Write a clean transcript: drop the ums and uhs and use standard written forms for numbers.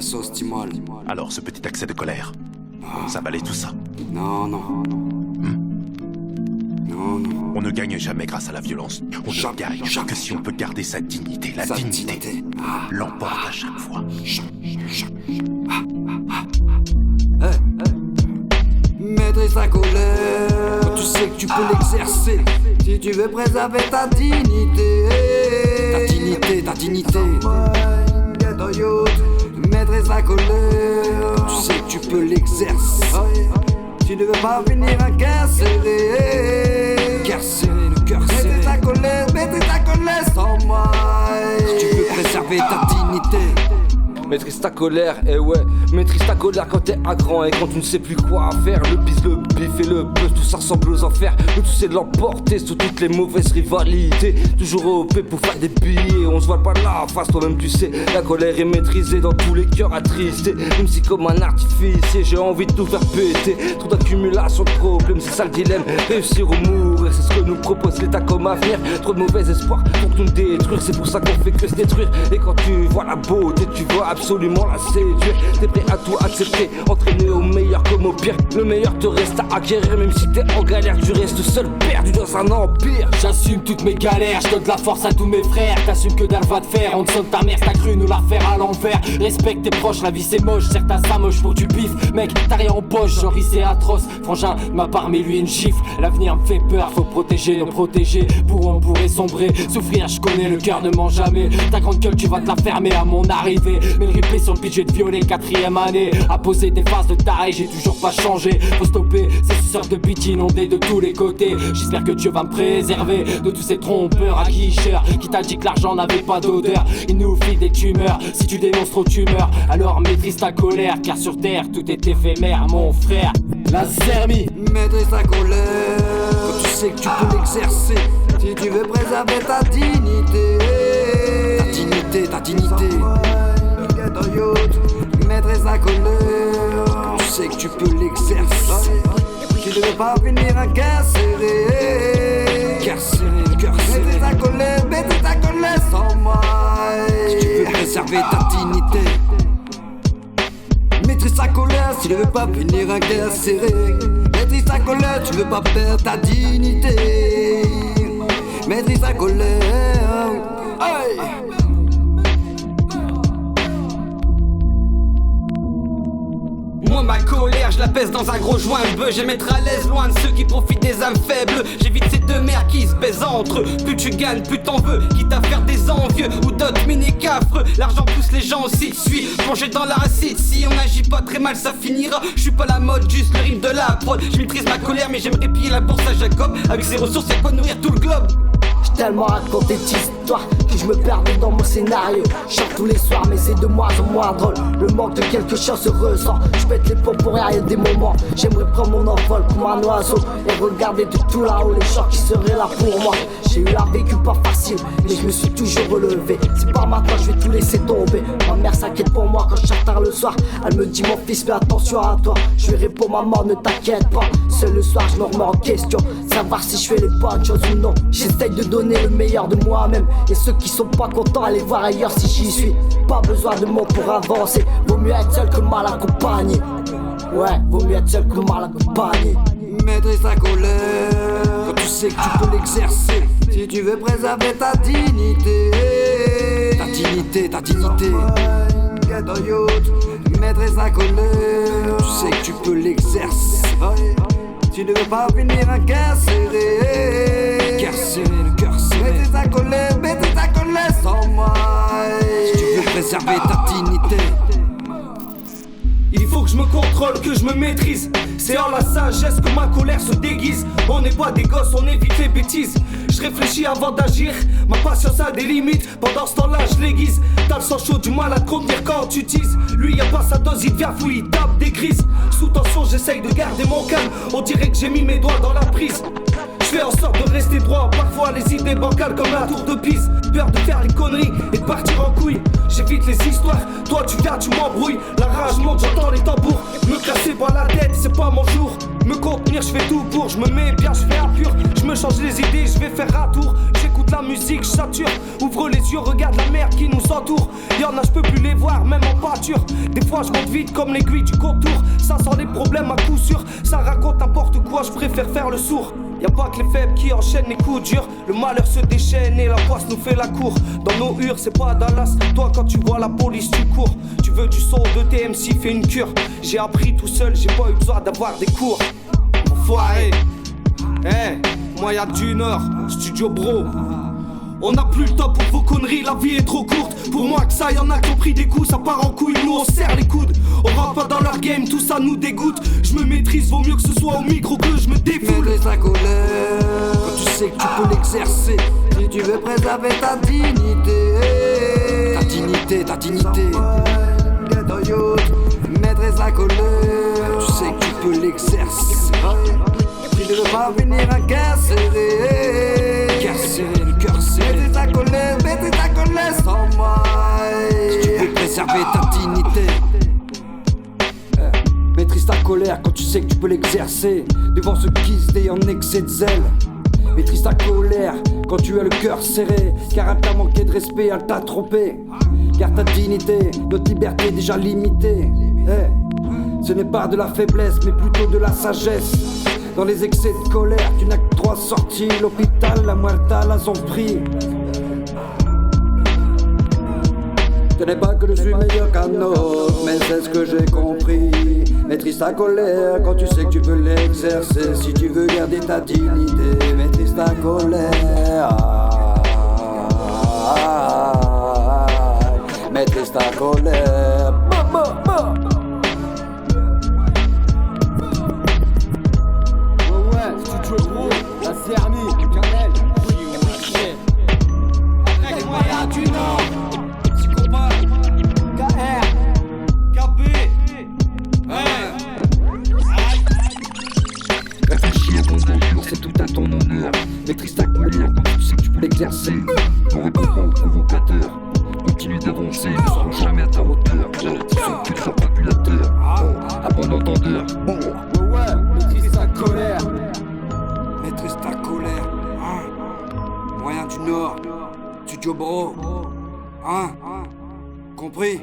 sauce Timol. Alors ce petit accès de colère, ça valait tout ça. Non. On ne gagne jamais grâce à la violence. On ne gagne que si on peut garder sa dignité. La dignité l'emporte à chaque fois. Maîtrise ta colère, quand tu sais que tu peux l'exercer. Si tu veux préserver ta dignité. Ta dignité. Maîtrise ta colère, quand tu sais que tu peux l'exercer. Tu ne veux pas finir incarcéré. Le cœur serré. Maîtrise ta colère sans maille. Si tu veux préserver ta dignité. Maîtrise ta colère, eh ouais. Maîtrise ta colère quand t'es à grand et quand tu ne sais plus quoi faire. Le bise, le bif et le buzz, tout ça ressemble aux enfers. Le tout c'est de l'emporter sur toutes les mauvaises rivalités. Toujours OP pour faire des billets. On se voit pas la face, toi-même tu sais. La colère est maîtrisée dans tous les cœurs attristés. Même si comme un artificier j'ai envie de tout faire péter. Trop d'accumulation de problèmes, c'est ça le dilemme. Réussir ou mourir, c'est ce que nous propose l'état comme avenir. Trop de mauvais espoirs pour nous détruire. C'est pour ça qu'on fait que se détruire. Et quand tu vois la beauté, tu vois absolument la séduire. T'es prêt à tout accepter, entraîner au meilleur comme au pire. Le meilleur te reste à acquérir. Même si t'es en galère, tu restes seul perdu dans un empire. J'assume toutes mes galères, je donne de la force à tous mes frères. T'assumes que dalle va te faire, on te sonne ta mère, t'as cru nous la faire à l'envers. Respecte tes proches, la vie c'est moche, certains ça moche pour du bif. Mec, t'as rien en poche, genre c'est atroce. Frangin, ma part mais lui une gifle. L'avenir me fait peur, faut protéger nos protégés. On pourrait sombrer, souffrir, je connais, le cœur ne ment jamais. Ta grande gueule, tu vas te la fermer à mon arrivée. Mais le replay sur le pitch, je vais te violer, 4ème année. À poser des phases de taré, j'ai toujours pas changé. Faut stopper, ces suceurs de bitch inondés de tous les côtés. J'espère que Dieu va me préserver de tous ces trompeurs à guicheurs qui t'a dit que l'argent n'avait pas d'odeur. Il nous file des tumeurs, si tu dénonces trop tu meurs. Alors maîtrise ta colère, car sur terre tout est éphémère, mon frère. La Zermie. Maîtrise ta colère, quand tu sais que tu peux l'exercer. Si tu veux préserver ta dignité. Ta dignité. Maîtrise ta colère, quand tu sais que tu peux l'exercer. Tu ne veux pas finir incarcéré. Le cœur serré. Maîtrise ta colère sans maille. Si tu veux préserver ta dignité. Maîtrise ta colère si tu ne veux pas finir incarcéré. Maîtrise ta colère, tu veux pas perdre ta dignité. Maîtrise ta colère. Hey. Moi ma colère, je la pèse dans un gros joint de bœuf. J'aime être à l'aise loin de ceux qui profitent des âmes faibles. J'évite ces deux mères qui se baisent entre eux. Plus tu gagnes, plus t'en veux. Quitte à faire des envieux ou d'autres mini-cafres. L'argent pousse les gens aussi. Suis plongé dans la racine. Si on agit pas très mal, ça finira. Je suis pas la mode, juste le rythme de la prod. Je maîtrise ma colère, mais j'aimerais piller la bourse à Jacob. Avec ses ressources, y'a quoi nourrir tout le globe. J'ai tellement raconté d'histoires que je me perdais dans mon scénario. Je chante tous les soirs mais c'est de moins en moins drôle. Le manque de quelque chose se ressent. Je pète les pompes pour rien, y'a des moments. J'aimerais prendre mon envol comme un oiseau et regarder de tout là-haut les gens qui seraient là pour moi. J'ai eu la vécu pas facile mais je me suis toujours relevé. C'est pas maintenant je vais tout laisser tomber. Ma mère s'inquiète pour moi quand je sors tard le soir. Elle me dit mon fils fais attention à toi. Je lui réponds maman ne t'inquiète pas. Seul le soir je me remets en question. Savoir si je fais les bonnes choses ou non. J'essaye de donner le meilleur de moi-même. Et ceux qui sont pas contents, allez voir ailleurs si j'y suis. Pas besoin de mots pour avancer. Vaut mieux être seul que mal accompagné. Ouais, vaut mieux être seul que mal accompagné. Maîtrise ta colère, quand tu sais que tu peux l'exercer. Si tu veux préserver ta dignité. Ta dignité. Maîtrise ta colère, tu sais que tu peux l'exercer. Tu ne veux pas finir incarcéré. Le cœur serré. Maîtrise ta colère sans maille. Si tu veux préserver ta dignité. Il faut que je me contrôle, que je me maîtrise. C'est en la sagesse que ma colère se déguise. On n'est pas des gosses, on évite les bêtises. Je réfléchis avant d'agir, ma patience a des limites. Pendant ce temps-là je l'aiguise. T'as le sang chaud, du mal à te contenir quand tu utilises. Lui y a pas sa dose, il devient fou, il tape des crises. Sous tension j'essaye de garder mon calme. On dirait que j'ai mis mes doigts dans la prise. Je fais en sorte de rester droit, parfois les idées bancales comme la tour de Pise. Peur de faire les conneries et de partir en couille. J'évite les histoires, toi tu viens, tu m'embrouilles. La rage monte, j'entends les tambours. Me casser par la tête, c'est pas mon jour. Me contenir l'avenir, je fais tout pour, je me mets bien, je fais impur. Je me change les idées, je vais faire un tour. J'écoute la musique, je sature. Ouvre les yeux, regarde la mer qui nous entoure. Y'en a, je peux plus les voir, même en pâture. Des fois, je monte vite comme l'aiguille du contour. Ça sent les problèmes à coup sûr. Ça raconte n'importe quoi, je préfère faire le sourd. Y'a pas que les faibles qui enchaînent les coups durs. Le malheur se déchaîne et la poisse nous fait la cour. Dans nos hures, c'est pas Dallas. Toi, quand tu vois la police, tu cours. Tu veux du son de TMC, fais une cure. J'ai appris tout seul, j'ai pas eu besoin d'avoir des cours. Enfoiré. Moi y'a du Nord, Studio Bro. On n'a plus le temps pour vos conneries, la vie est trop courte. Pour moi que ça, y'en a qui ont pris des coups, ça part en couille, nous on serre les coudes. On rentre pas dans leur game, tout ça nous dégoûte. Je me maîtrise, vaut mieux que ce soit au micro que je me défoule. Maîtrise ta colère, quand tu sais que tu peux l'exercer. Si tu veux préserver ta dignité. Ta dignité, ta dignité. Maîtrise ta colère, tu sais que tu peux l'exercer. Tu ne veux pas venir incarcéré. Le cœur serré. Maîtrise ta colère sans maille. Si tu veux préserver ta dignité. Maîtrise ta colère quand tu sais que tu peux l'exercer. Devant ceux qui se déient en excès de zèle. Maîtrise ta colère quand tu as le cœur serré. Car elle t'a manqué de respect, elle t'a trompé. Car ta dignité, notre liberté est déjà limitée. Ce n'est pas de la faiblesse mais plutôt de la sagesse. Dans les excès de colère, tu n'as que 3 sorties. L'hôpital, la muerta, la zombie. Ce n'est pas que je suis meilleur qu'un autre, mais c'est ce que j'ai compris. Maîtrise ta colère quand tu sais que tu peux l'exercer. Si tu veux garder ta dignité, maîtrise ta colère. Maîtrise ta colère. Studio Bro, la Zermi, Canel, Avec les moyens du Nord, psychopathe, KR, KB. Réfléchis avant d'agir, c'est tout à ton honneur. Maîtrise ta colère quand tu sais que tu peux l'exercer. Ne réponds pas aux provocateurs. Continue d'avancer, ne serons jamais à ta hauteur. Sauf que tu sois populateur. À bon entendeur. maîtrise ta colère. Maîtrise ta colère. Moyen du Nord. Studio Bro. Compris?